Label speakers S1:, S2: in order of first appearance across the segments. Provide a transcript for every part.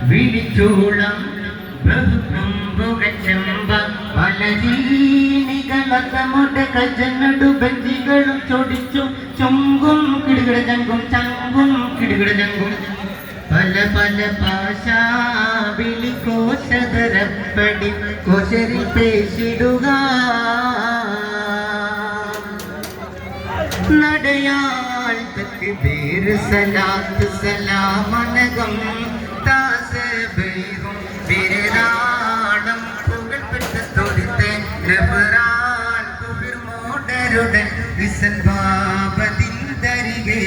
S1: വിളിച്ചോളം ബഹുകുംഭുകച്ചമ്പ പലജീനികളത്തമുടെ കജനടു ബഞ്ചികളും ചൊടിച്ചു ചൊങ്കും കിടുകിട ചങ്കും ചങ്കും കിടുകിട ചങ്കും പല പല ഭാഷാവിളി കോശതരപ്പടി കോശരി പേശിടുക നടയാൾ തക്ബീർ സലാത്ത് സലാമനകം താസബീറും വിരലാടം പുകൾപ്പെട്ട തൊടുത്ത് നബറാൻ കുഫിർ മോഡരുടൻ വിസൽ ബാബതിൻ തരികെ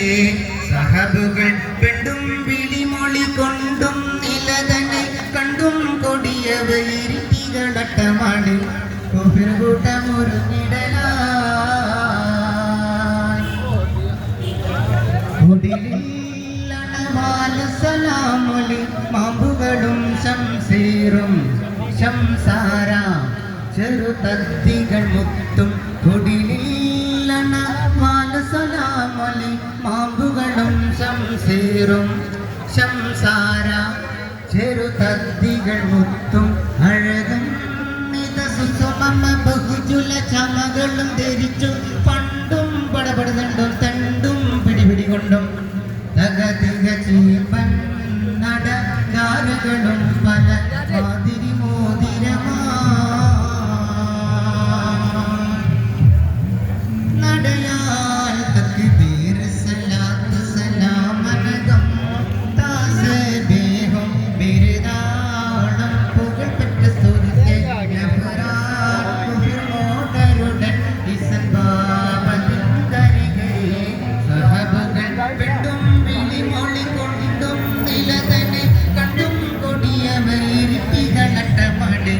S1: സഹബുകൾ പെണ്ടും വിളിമൊളി കൊണ്ടും നിലതനെ കണ്ടും കൊടിയ വൈരികളട്ടമാണ് കുഫിർ കൂട്ടമൊരുങ്ങിടലാ സലാമൊലി മാമ്പുകളും ശംസീറും ശംസാര ചെറുതദ്ദികൾ മുത്തും കൊടിലീലണ സലാമൊലി മാമ്പുകളും ശംസീറും ശംസാര ചെറുതദ്ദികൾ മുത്തും അഴകൻ സുസുമ ബഹുജുല ചമകളും ധരിച്ചു